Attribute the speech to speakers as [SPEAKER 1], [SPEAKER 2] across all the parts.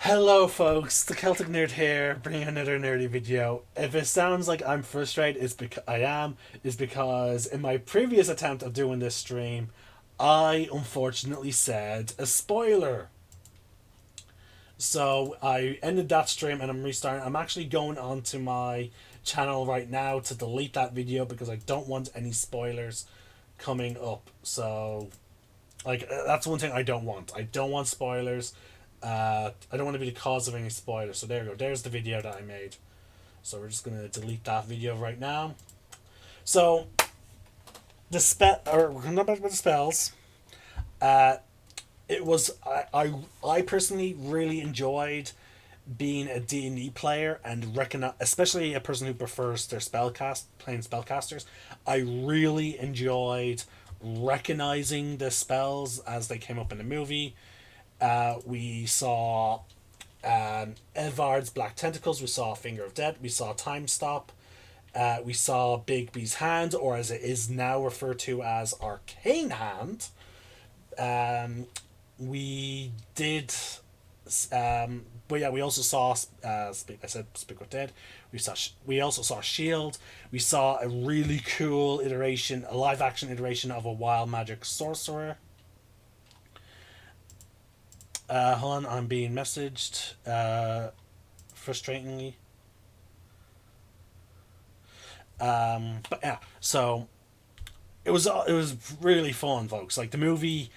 [SPEAKER 1] Hello, folks. The Celtic Nerd here, bringing another nerdy video. If it sounds like I'm frustrated, it's because I am. Is because in my previous attempt of doing this stream, I unfortunately said a spoiler. So I ended that stream and I'm restarting. I'm actually going onto my channel right now to delete that video because I don't want any spoilers coming up. So, that's one thing I don't want. I don't want spoilers. I don't want to be the cause of any spoilers. So there you go. There's the video that I made. So we're just gonna delete that video right now. So we're gonna talk about the spells. Uh, it was I personally really enjoyed being a D&D player and recognize, especially a person who prefers their playing spellcasters. I really enjoyed recognizing the spells as they came up in the movie. We saw Edvard's Black Tentacles, we saw Finger of Death, we saw Time Stop, we saw Bigby's Hand, or as it is now referred to as Arcane Hand. Um, we did, but yeah, we also saw, I said Speak of Dead. We also saw Shield. We saw a really cool iteration, a live action iteration of a wild magic sorcerer. Hold on, I'm being messaged. Frustratingly. But yeah, so it was really fun, folks. Like the movie.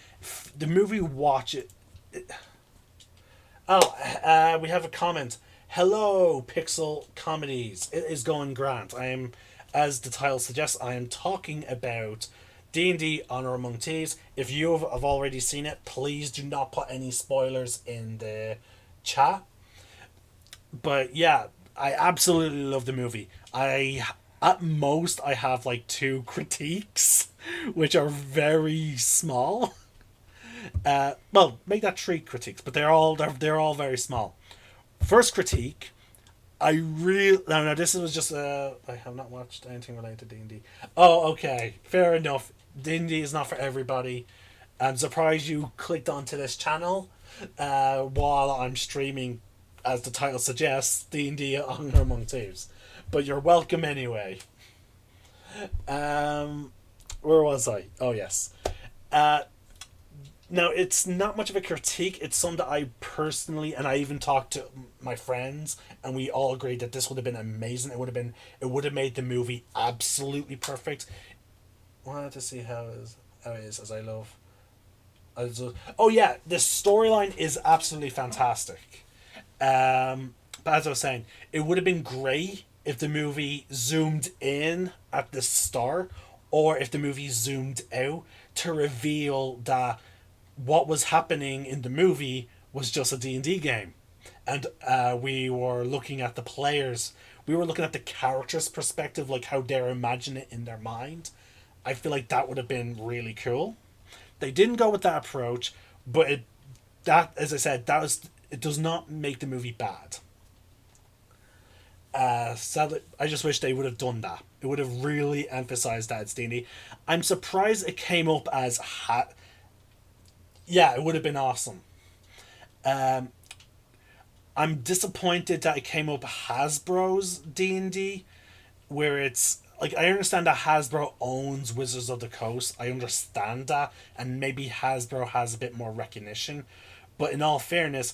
[SPEAKER 1] Watch it. Oh, we have a comment. Hello, Pixel Comedies. It is going grand. I am, as the title suggests, I am talking about D&D Honor Among Thieves. If you have already seen it, please do not put any spoilers in the chat. But yeah, I absolutely love the movie. At most I have like two critiques, which are very small. Well, make that three critiques, but they're all very small. First critique, I really no, this was just I have not watched anything related to D&D. Oh, okay, fair enough. D&D is not for everybody. I'm surprised you clicked onto this channel while I'm streaming, as the title suggests, D&D Honor Among Thieves. But you're welcome anyway. Where was I? Oh yes. Uh, Now, it's not much of a critique. It's something that I personally, and I even talked to my friends, and we all agreed that this would have been amazing. It would have made the movie absolutely perfect. Wanted to see how it is as I love. Oh yeah, the storyline is absolutely fantastic. But as I was saying, it would have been great if the movie zoomed in at the start, or if the movie zoomed out to reveal that what was happening in the movie was just a D&D game, and we were looking at the players, we were looking at the characters perspective, like how they're imagining it in their mind. I feel like that would have been really cool. They didn't go with that approach, but that, as I said, it does not make the movie bad. Sadly, I just wish they would have done that. It would have really emphasized that it's D&D. I'm surprised it came up as yeah, it would have been awesome. Um, I'm disappointed that it came up Hasbro's D&D, where it's like, I understand that Hasbro owns Wizards of the Coast. I understand that, and maybe Hasbro has a bit more recognition. But in all fairness,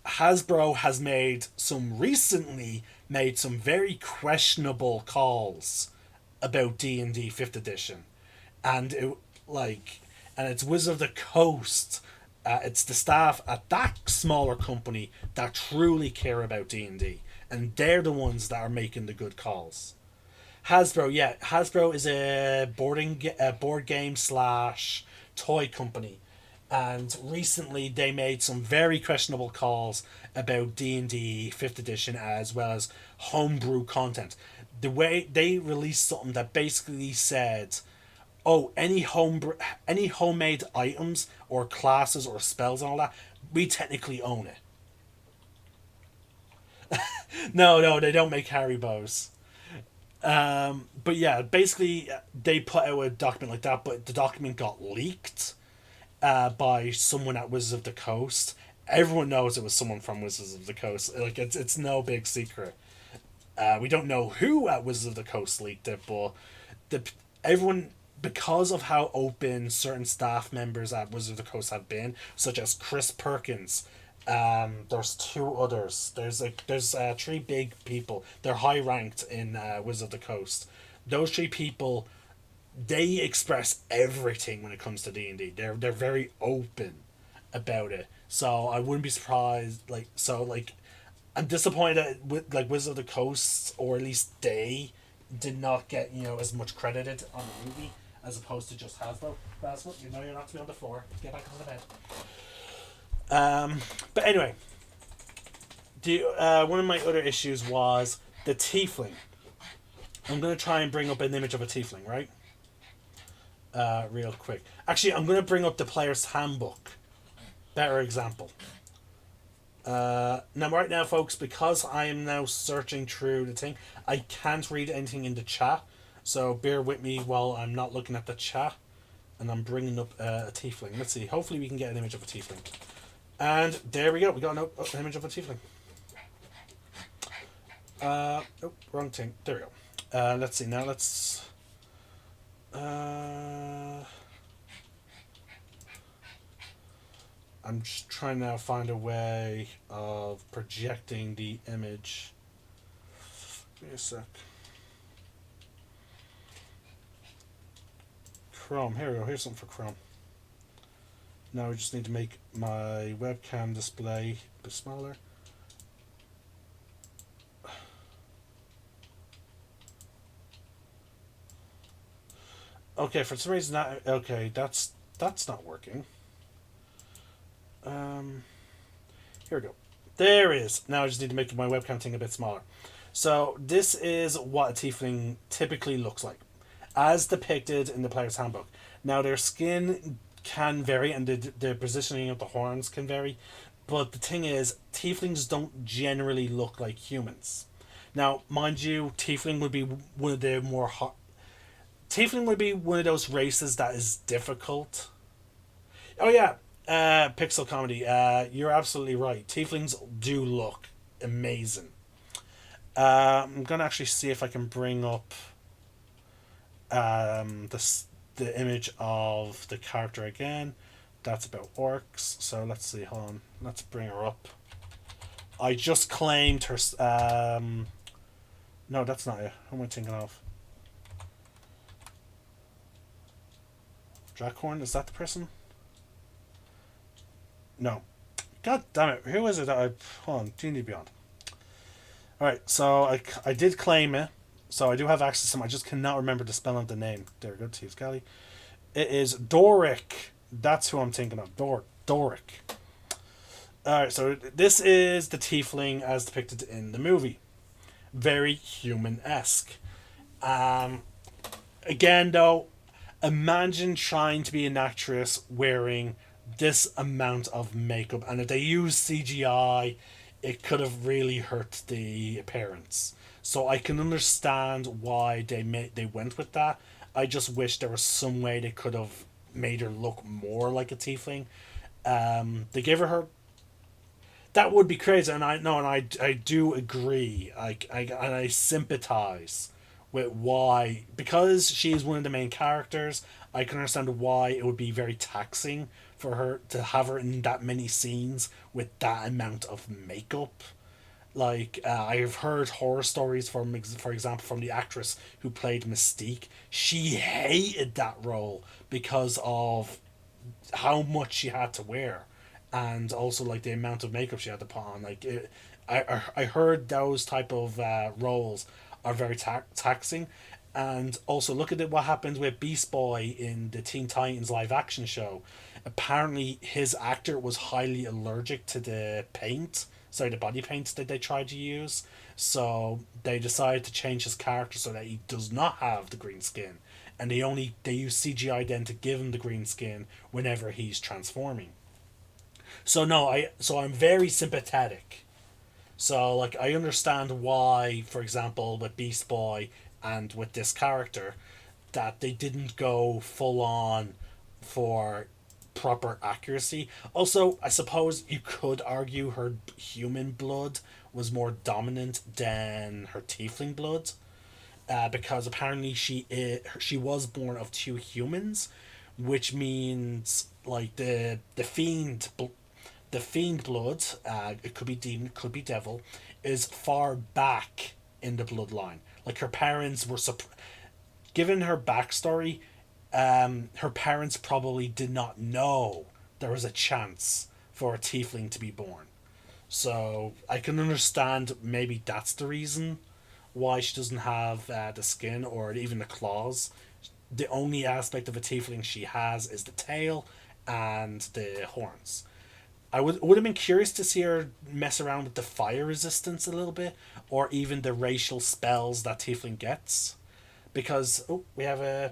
[SPEAKER 1] Hasbro has made some very questionable calls about D&D 5th edition. And like and it's Wizard of the Coast. It's the staff at that smaller company that truly care about D&D, and they're the ones that are making the good calls. Hasbro, yeah, Hasbro is a board game slash toy company, and recently they made some very questionable calls about D&D 5th edition, as well as homebrew content. The way they released something that basically said, oh, any homemade items or classes or spells and all that, we technically own it. No, they don't make Haribo's. But yeah, basically they put out a document like that, but the document got leaked by someone at Wizards of the Coast, everyone knows it was someone from Wizards of the Coast. Like it's no big secret. We don't know who at Wizards of the Coast leaked it, but the everyone, because of how open certain staff members at Wizards of the Coast have been, such as Chris Perkins. There's two others. There's three big people. They're high ranked in Wizards of the Coast. Those three people, they express everything when it comes to D&D. They're very open about it. So I wouldn't be surprised. I'm disappointed that with like Wizards of the Coast, or at least they did not get as much credited on the movie as opposed to just Hasbro. Hasbro, you're not to be on the floor. Get back on the bed. But anyway, one of my other issues was the tiefling. I'm gonna try and bring up an image of a tiefling, right? Real quick. Actually, I'm gonna bring up the player's handbook. Better example. Now, right now, folks, because I am now searching through the thing, I can't read anything in the chat. So bear with me while I'm not looking at the chat, and I'm bringing up a tiefling. Let's see. Hopefully, we can get an image of a tiefling. And there we go. We got an image of a tiefling. Wrong thing. There we go. Let's see. Now let's. I'm just trying to find a way of projecting the image. Give me a sec. Chrome. Here we go. Here's something for Chrome. Now we just need to make my webcam display a bit smaller. Okay, for some reason that that's not working. Here we go. There it is. Now I just need to make my webcam thing a bit smaller. So this is what a tiefling typically looks like, as depicted in the player's handbook. Now their skin can vary, and the positioning of the horns can vary, but the thing is, tieflings don't generally look like humans. Now, mind you, tiefling would be one of the more hot. Tiefling would be one of those races that is difficult. Oh yeah, Pixel Comedy. You're absolutely right. Tieflings do look amazing. I'm gonna actually see if I can bring up the image of the character again. That's about orcs. So let's see. Hold on. Let's bring her up. I just claimed her. No, that's not it. Who am I thinking of? Drakhorn? Is that the person? No. God damn it. Who is it that I... Hold on. D&D Beyond. Alright, so I did claim it. So I do have access to them. I just cannot remember the spelling of the name. There we go. Thieves Galley. It is Doric. That's who I'm thinking of. Doric. Alright, so this is the tiefling as depicted in the movie. Very human-esque. Again, though, imagine trying to be an actress wearing this amount of makeup, and if they use CGI, it could have really hurt the appearance. So I can understand why they went with that. I just wish there was some way they could have made her look more like a tiefling. They gave her. That would be crazy, and I do agree. I sympathize with why, because she is one of the main characters. I can understand why it would be very taxing for her to have her in that many scenes with that amount of makeup. Like, I've heard horror stories from, for example, from the actress who played Mystique. She hated that role because of how much she had to wear, and also like the amount of makeup she had to put on. I heard those type of roles are very taxing. And also look at what happened with Beast Boy in the Teen Titans live action show. Apparently his actor was highly allergic to the the body paint that they tried to use. So they decided to change his character so that he does not have the green skin. And they use CGI then to give him the green skin whenever he's transforming. So I'm very sympathetic. So like I understand why, for example, with Beast Boy and with this character, that they didn't go full on for proper accuracy. Also, I suppose you could argue her human blood was more dominant than her tiefling blood, because apparently she was born of two humans, which means like the fiend blood, it could be demon, could be devil, is far back in the bloodline. Like her parents were given her backstory, her parents probably did not know there was a chance for a tiefling to be born. So I can understand maybe that's the reason why she doesn't have the skin or even the claws. The only aspect of a tiefling she has is the tail and the horns. I would have been curious to see her mess around with the fire resistance a little bit, or even the racial spells that tiefling gets, because we have a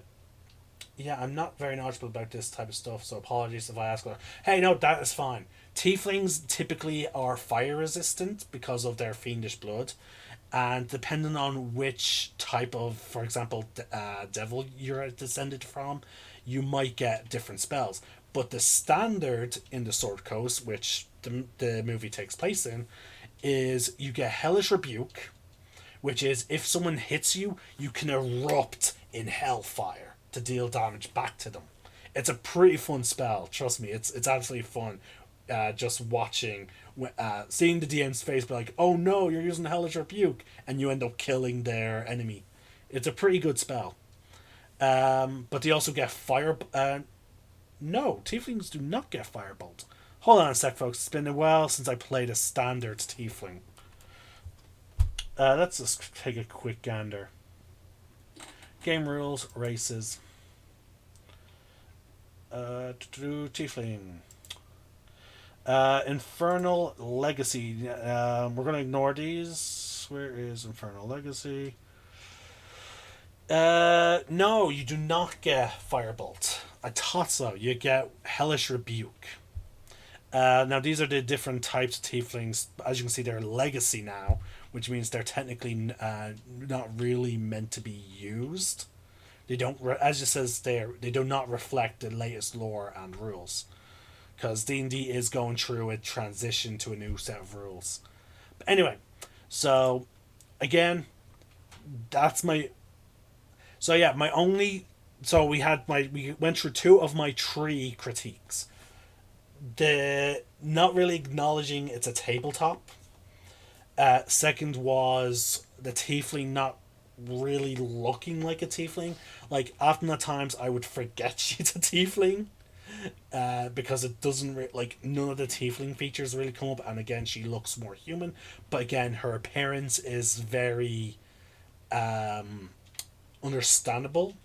[SPEAKER 1] yeah, I'm not very knowledgeable about this type of stuff, so apologies if I ask her. Hey, no, that is fine. Tieflings typically are fire resistant because of their fiendish blood, and depending on which type of, for example, devil you're descended from, you might get different spells. But the standard in the Sword Coast, which the movie takes place in, is you get Hellish Rebuke, which is if someone hits you, you can erupt in hellfire to deal damage back to them. It's a pretty fun spell. Trust me, it's absolutely fun. Just watching, seeing the DM's face, be like, "Oh no, you're using Hellish Rebuke," and you end up killing their enemy. It's a pretty good spell. But they also get fire. No, tieflings do not get firebolt. Hold on a sec, folks. It's been a while since I played a standard tiefling. Let's just take a quick gander. Game rules, races. Tiefling. Infernal Legacy. We're going to ignore these. Where is Infernal Legacy? No, you do not get Firebolt. I thought so. You get Hellish Rebuke. Now, these are the different types of tieflings. As you can see, they're legacy now, which means they're technically not really meant to be used. They don't, as it says there, they do not reflect the latest lore and rules. Because D&D is going through a transition to a new set of rules. But anyway, so, again, that's my... So yeah, my only... So we went through two of my three critiques. The not really acknowledging it's a tabletop. Second was the tiefling not really looking like a tiefling. Like, often at times I would forget she's a tiefling, because it doesn't like none of the tiefling features really come up, and again she looks more human, but again her appearance is very understandable.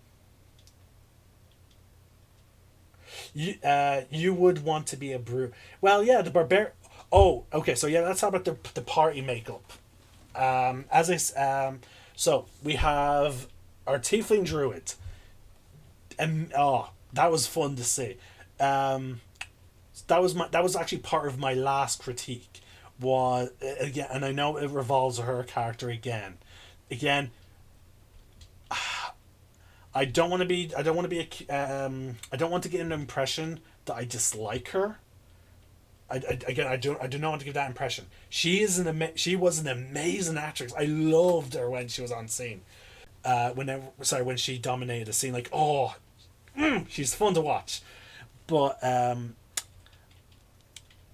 [SPEAKER 1] You would want to be a brew. Well, yeah, the barbar. Oh, okay. So yeah, let's talk about the party makeup. As so we have our tiefling druid, and that was fun to see. That was actually part of my last critique. Was again, and I know it revolves her character again. Again, I don't want to be. I don't want to be. I don't want to get an impression that I dislike her. Again, I don't. I do not want to give that impression. She was an amazing actress. I loved her when she was on scene. When she dominated the scene, like she's fun to watch. But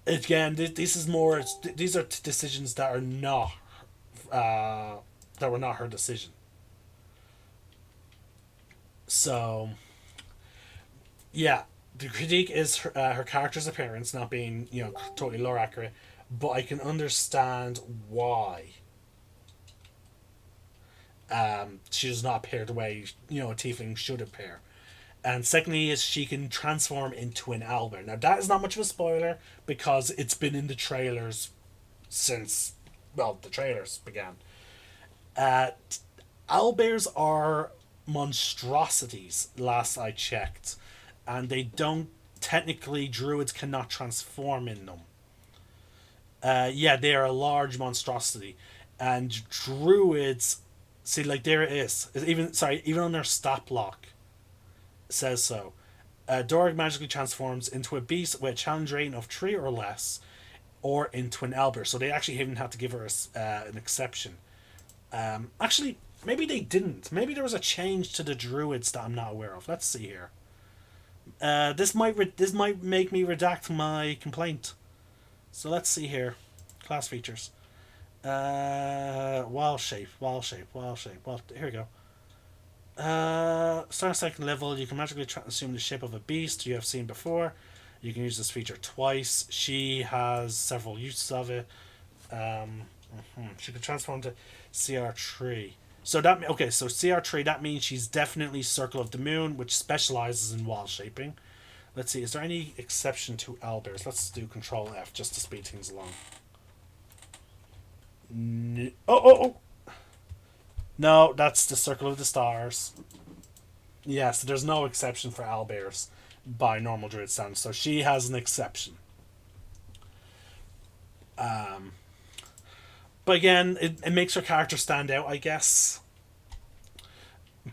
[SPEAKER 1] again, this is more. These are decisions that are not. That were not her decision. So, yeah, the critique is her character's appearance not being totally lore accurate, but I can understand why she does not appear the way a tiefling should appear. And secondly, is she can transform into an owlbear. Now that is not much of a spoiler because it's been in the trailers since the trailers began. Owlbears are monstrosities last I checked, and they don't technically druids cannot transform in them. Yeah, they are a large monstrosity, and druids see like there it is. Even on their stat block it says so. Dorg magically transforms into a beast with a challenge rating of 3 or less, or into an Elber. So they actually even had to give her an exception. Actually, maybe they didn't. Maybe there was a change to the druids that I'm not aware of. Let's see here. This might make me redact my complaint. So let's see here. Class features. Wild shape. Well, here we go. Start second level. You can magically assume the shape of a beast you have seen before. You can use this feature twice. She has several uses of it. She can transform to CR3. So CR3, that means she's definitely Circle of the Moon, which specializes in wall shaping. Let's see, is there any exception to owlbears? Let's do Control F just to speed things along. No, that's the Circle of the Stars. Yeah, so there's no exception for owlbears by normal druid standards. So she has an exception. But again, it makes her character stand out, I guess.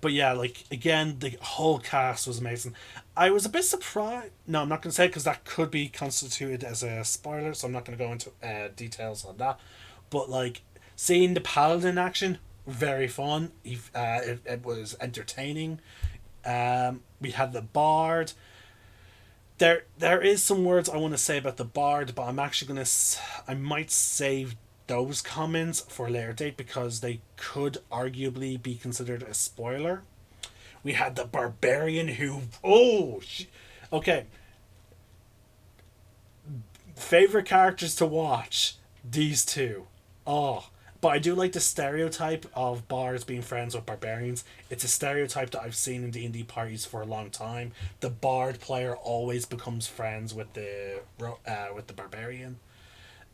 [SPEAKER 1] But yeah, like again, the whole cast was amazing. I was a bit surprised. No, I'm not going to say it because that could be constituted as a spoiler, so I'm not going to go into details on that. But like seeing the paladin action, very fun. It was entertaining. We had the bard. There is some words I want to say about the bard, but I might save those comments for a later date because they could arguably be considered a spoiler. We had the barbarian who okay, favorite characters to watch, these two. Oh, but I do like the stereotype of bards being friends with barbarians. It's a stereotype that I've seen in D&D parties for a long time. The bard player always becomes friends with the barbarian.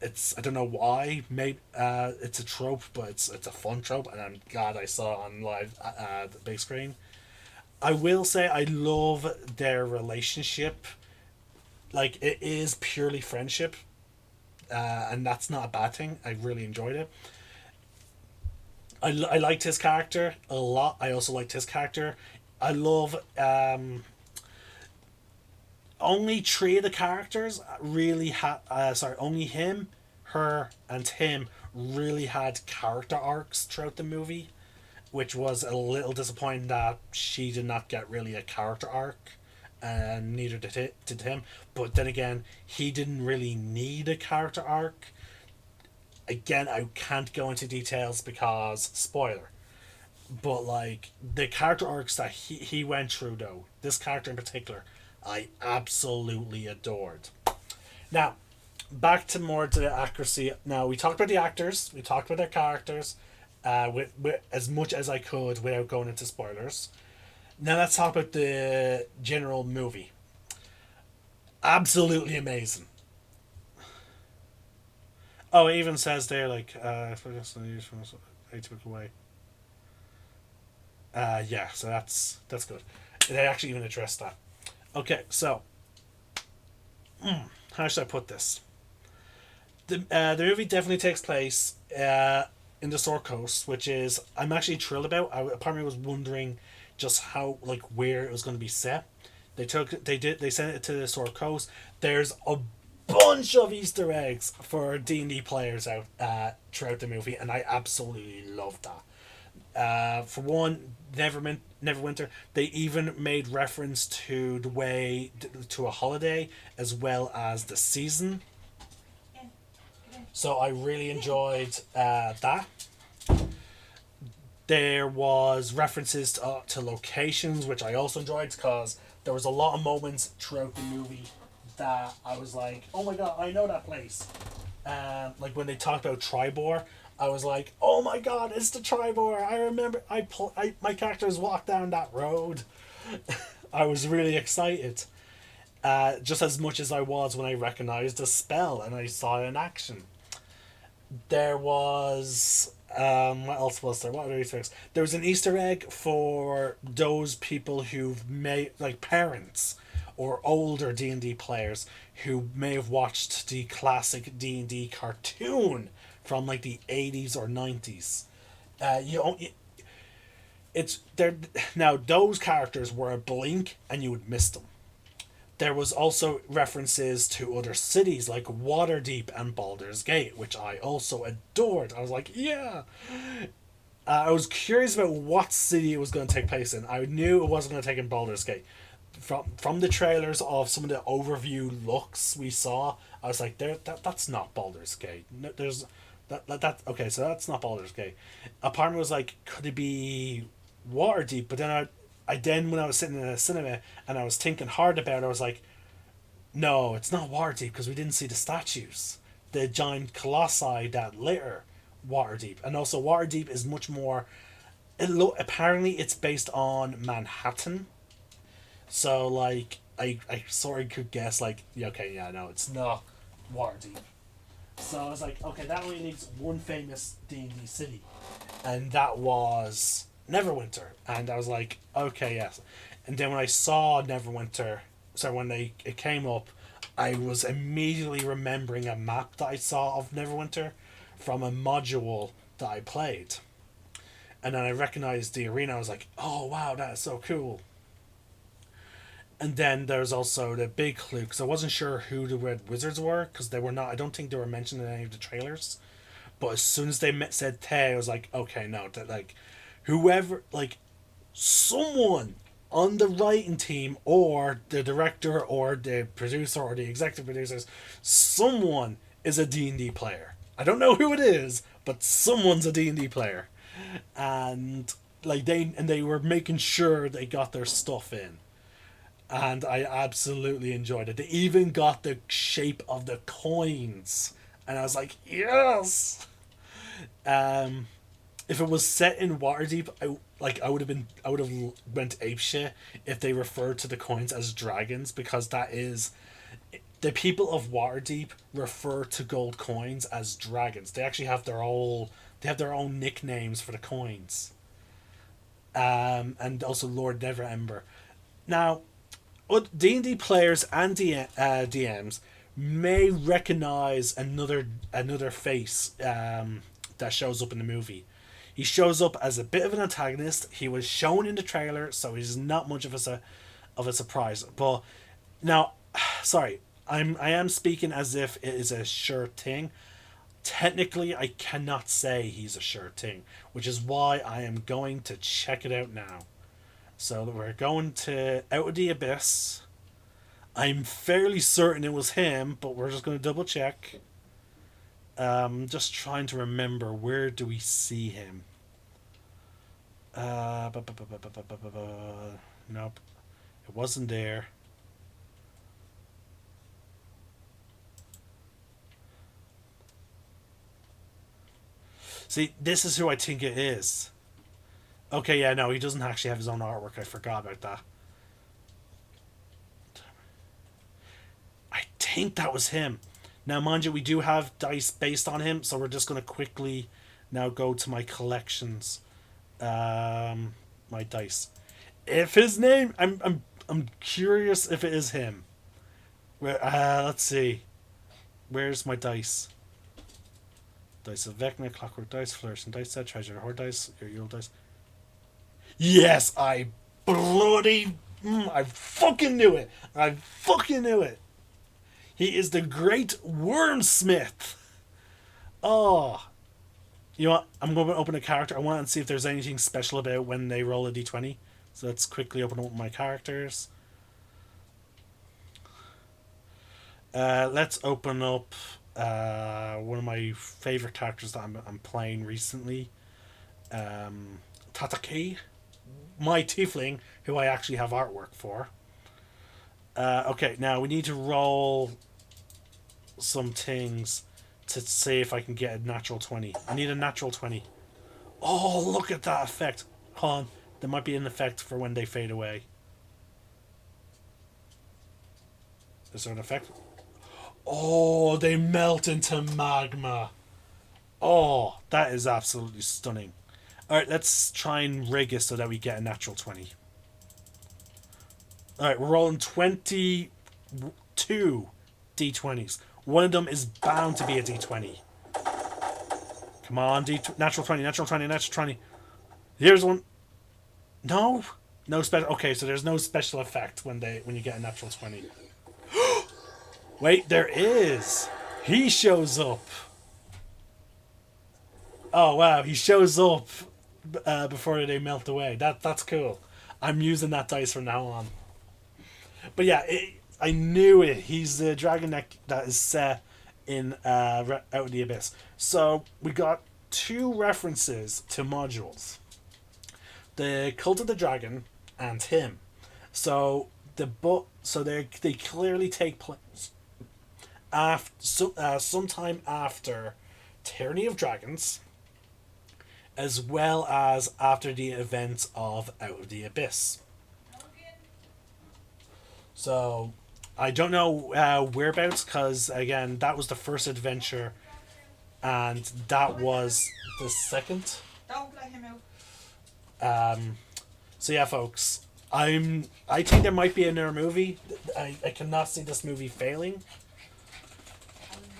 [SPEAKER 1] It's, I don't know why. Maybe it's a trope, but it's a fun trope, and I'm glad I saw it on live the big screen. I will say I love their relationship. Like it is purely friendship, and that's not a bad thing. I really enjoyed it. I liked his character a lot. I also liked his character. I love only three of the characters really had. Only him, her, and him really had character arcs throughout the movie, which was a little disappointing that she did not get really a character arc, and neither did him. But then again, he didn't really need a character arc. Again, I can't go into details because spoiler. But like the character arcs that he went through, though, this character in particular, I absolutely adored. Now, back to more to the accuracy. Now we talked about the actors, we talked about their characters, with as much as I could without going into spoilers. Now let's talk about the general movie. Absolutely amazing. Oh, it even says there like for this used from a typical way. Yeah, so that's good. They actually even addressed that. Okay, so how should I put this? The movie definitely takes place in the Sword Coast, which is I'm actually thrilled about. Part of me was wondering just how like where it was going to be set. They sent it to the Sword Coast. There's a bunch of Easter eggs for D&D players out throughout the movie, and I absolutely love that. For one, Neverwinter, they even made reference to the way to a holiday as well as the season. So I really enjoyed that. There was references to locations, which I also enjoyed because there was a lot of moments throughout the movie that I was like, "Oh my god, I know that place." Like when they talked about Tribor, I was like, "Oh my god, it's the Tribor! I remember. My characters walked down that road." I was really excited, just as much as I was when I recognized the spell and I saw it in action. There was what else was there? What other Easter eggs? There was an Easter egg for those people who've made like parents or older D&D players who may have watched the classic D&D cartoon from like the 80s or 90s. It's there now. Those characters were a blink and you would miss them. there was also references to other cities like Waterdeep and Baldur's Gate, which I also adored. I was like, yeah. I was curious about what city it was going to take place in. I knew it wasn't going to take in Baldur's Gate. From the trailers of some of the overview looks we saw, I was like, that's not Baldur's Gate. No, there's that okay, so that's not Baldur's Gate. A part of me was like, could it be Waterdeep? But then I then when I was sitting in a cinema and I was thinking hard about it, I was like, no, it's not Waterdeep because we didn't see the statues, the giant colossi that litter Waterdeep, and also Waterdeep is much more. Apparently, it's based on Manhattan, so like I sort of could guess like yeah, okay, yeah, no, it's not Waterdeep. So I was like, okay, that only needs one famous D&D city, and that was Neverwinter. And I was like, okay, yes. And then when I saw Neverwinter, so when it came up, I was immediately remembering a map that I saw of Neverwinter from a module that I played. And then I recognized the arena. I was like, oh wow, that is so cool. And then there's also the big clue because I wasn't sure who the Red Wizards were because they were not. I don't think they were mentioned in any of the trailers. But as soon as they said Tay, I was like, okay, no, that like whoever, like someone on the writing team or the director or the producer or the executive producers, someone is a D&D player. I don't know who it is, but someone's a D&D player, and like they were making sure they got their stuff in, and I absolutely enjoyed it. They even got the shape of the coins, and I was like, yes. Um, if it was set in Waterdeep, I would have went apeshit if they referred to the coins as dragons because that is the people of Waterdeep refer to gold coins as dragons. They actually have their own nicknames for the coins. And also Lord Neverember. Now, D&D players and DMs may recognize another face that shows up in the movie. He shows up as a bit of an antagonist. He was shown in the trailer, so he's not much of a surprise. But now, sorry, I am speaking as if it is a sure thing. Technically, I cannot say he's a sure thing, which is why I am going to check it out now. So we're going to Out of the Abyss. I'm fairly certain it was him, but we're just going to double check. Just trying to remember, where do we see him? Nope, it wasn't there. See, this is who I think it is. Okay, yeah, no, he doesn't actually have his own artwork. I forgot about that. I think that was him. Now, mind you, we do have dice based on him, so we're just going to quickly now go to my collections. My dice. If his name, I'm curious if it is him. Let's see. Where's my dice? Dice of Vecna, Clockwork Dice, Flourishing Dice Set, Treasure Hoard Dice, your Yule Dice. Yes, I bloody. I fucking knew it. I fucking knew it. He is the great wormsmith. Oh. You know what? I'm going to open a character. I want to see if there's anything special about when they roll a d20. So let's quickly open up my characters. Let's open up one of my favorite characters that I'm playing recently. Tataki, my tiefling, who I actually have artwork for. Okay, now we need to roll some things to see if I can get a natural 20. I need a natural 20. Oh, look at that effect. Hold on. There might be an effect for when they fade away. Is there an effect? Oh, they melt into magma. Oh, that is absolutely stunning. Alright, let's try and rig it so that we get a natural 20. Alright, we're rolling 22 d20s. One of them is bound to be a d20. Come on, natural 20, natural 20, natural 20. Here's one. No? No special. Okay, so there's no special effect when you get a natural 20. Wait, there is. He shows up. Oh wow, he shows up before they melt away. That's cool. I'm using that dice from now on. But yeah, I knew it. He's the dragon that is set in Out of the Abyss. So we got two references to modules: the Cult of the Dragon and him. So they clearly take place sometime after Tyranny of Dragons, as well as after the events of Out of the Abyss. So I don't know whereabouts, because again, that was the first adventure, and that was the second.
[SPEAKER 2] Don't let him out.
[SPEAKER 1] So yeah, folks, I think there might be another movie. I cannot see this movie failing,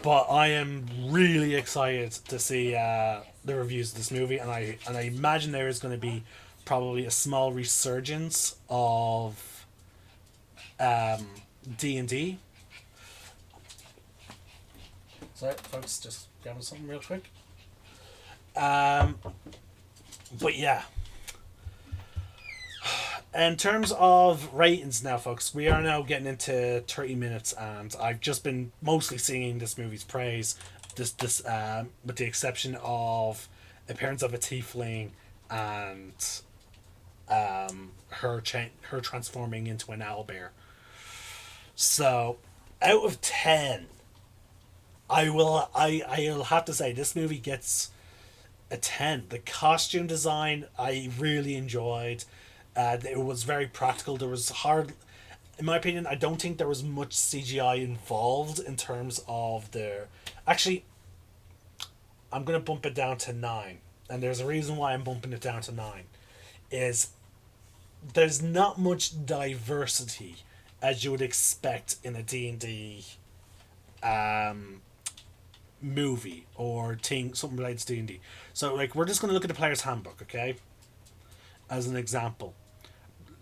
[SPEAKER 1] but I am really excited to see the reviews of this movie, and I imagine there is going to be probably a small resurgence of D&D. Sorry, folks, just grabbing something real quick. But yeah. In terms of ratings now, folks, we are now getting into 30 minutes, and I've just been mostly singing this movie's praise. This with the exception of appearance of a tiefling and her transforming into an owlbear. So, out of 10, I'll have to say this movie gets a 10. The costume design I really enjoyed. It was very practical. There was in my opinion, I don't think there was much CGI involved in terms of the. Actually, I'm gonna bump it down to 9, and there's a reason why I'm bumping it down to 9. Is there's not much diversity as you would expect in a D&D movie or something related to D&D. So like we're just going to look at the player's handbook, okay? As an example.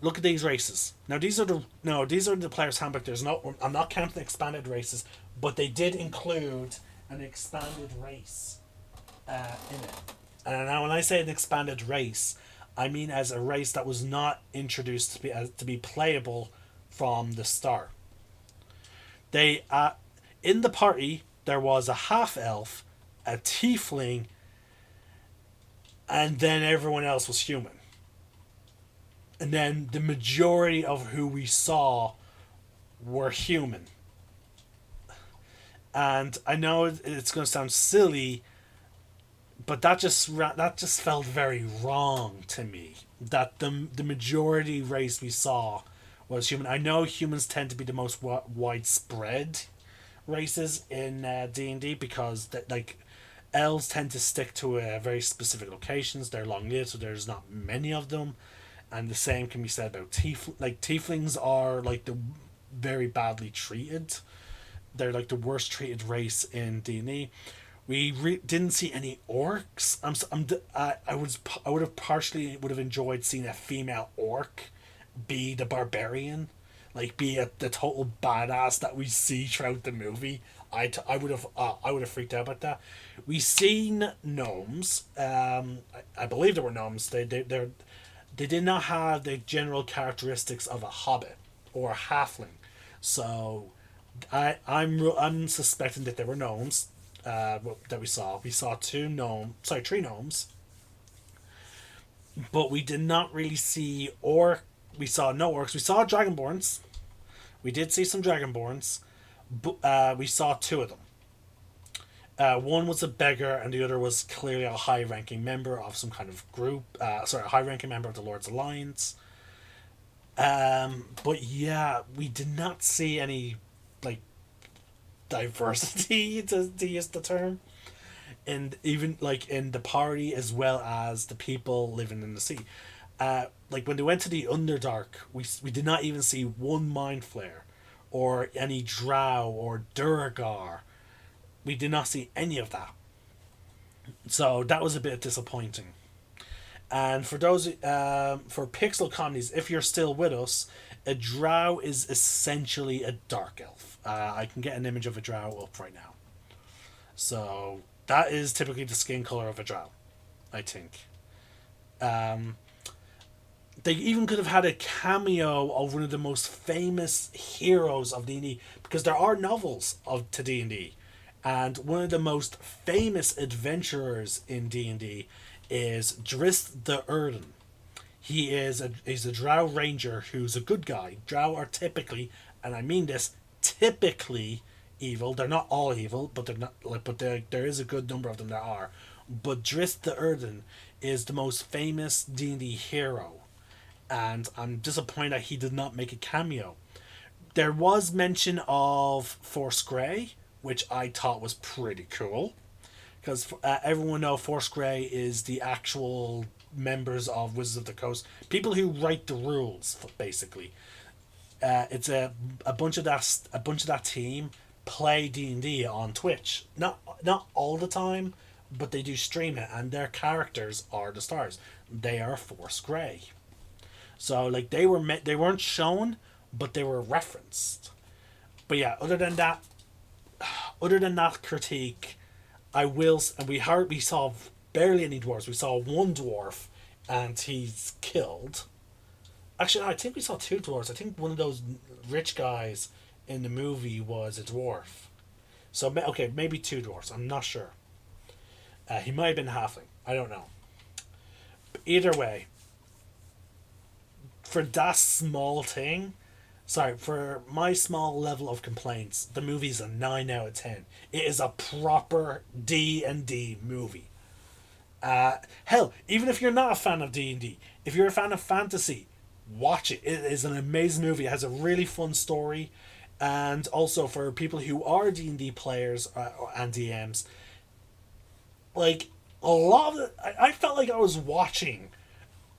[SPEAKER 1] Look at these races. Now these are the player's handbook. I'm not counting expanded races, but they did include an expanded race in it. And now when I say an expanded race, I mean as a race that was not introduced to be playable from the start. They in the party there was a half elf, a tiefling, and then everyone else was human. And then the majority of who we saw were human. And I know it's going to sound silly, but that just felt very wrong to me. That the majority race we saw was human. I know humans tend to be the most widespread races in D&D because like elves tend to stick to very specific locations. They're long lived, so there's not many of them. And the same can be said about tieflings are like the very badly treated. They're like the worst treated race in D&D. We didn't see any orcs. I would have enjoyed seeing a female orc be the barbarian, like be the total badass that we see throughout the movie. I would have freaked out about that. We seen gnomes. I believe there were gnomes. They did not have the general characteristics of a hobbit or a halfling, so I'm suspecting that there were gnomes. That we saw. We saw three gnomes, but we did not really see we saw no orcs. We saw dragonborns. We did see some dragonborns, but we saw two of them. One was a beggar, and the other was clearly a high-ranking member of some kind of group. A high-ranking member of the Lord's Alliance. But yeah, we did not see any like diversity to use the term, and even like in the party as well as the people living in the sea. Like when they went to the Underdark, we did not even see one mind flare, or any drow or Duragar. We did not see any of that. So that was a bit disappointing. And for those for pixel comedies, if you're still with us, a drow is essentially a dark elf. I can get an image of a drow up right now. So that is typically the skin color of a drow, I think. Um, they even could have had a cameo of one of the most famous heroes of D&D, because there are novels of to D&D, and one of the most famous adventurers in D&D is Drist the Erden. He's a Drow ranger who's a good guy. Drow are typically, and I mean this, typically evil. They're not all evil, but they're not like, but there is a good number of them that are. But Drist the Erden is the most famous D&D hero, and I'm disappointed that he did not make a cameo. There was mention of Force Grey, which I thought was pretty cool, because everyone know Force Grey is the actual members of Wizards of the Coast, people who write the rules, basically. It's a bunch of that team play D&D on Twitch. Not all the time, but they do stream it, and their characters are the stars. They are Force Grey. So like they weren't shown, but they were referenced. But yeah, other than that critique, I will. And we saw barely any dwarves. We saw one dwarf, and he's killed. Actually, no, I think we saw two dwarves. I think one of those rich guys in the movie was a dwarf. So okay, maybe two dwarves. I'm not sure. He might have been halfling. I don't know. But either way, for that small thing, sorry, for my small level of complaints, the movie's a 9 out of 10. It is a proper D&D movie. Hell, even if you're not a fan of D&D, if you're a fan of fantasy, watch it. It is an amazing movie. It has a really fun story, and also for people who are D&D players and DMs, like a lot of it, I felt like I was watching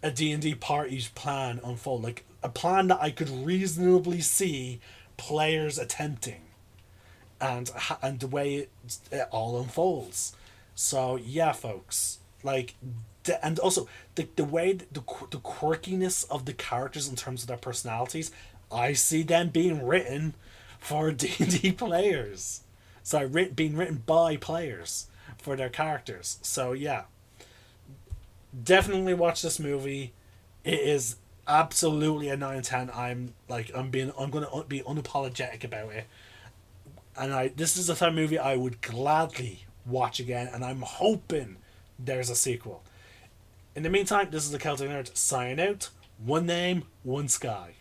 [SPEAKER 1] a D&D party's plan unfold, like a plan that I could reasonably see players attempting, and the way it all unfolds. So yeah, folks, like, and also the way the quirkiness of the characters in terms of their personalities, I see them being written for D&D players. Sorry, being written by players for their characters. So yeah, definitely watch this movie. It is absolutely a 9 out of 10. I'm gonna be unapologetic about it. And this is the type of movie I would gladly watch again, and I'm hoping there's a sequel. In the meantime, this is the Celtic Nerd signing out. One name, one sky.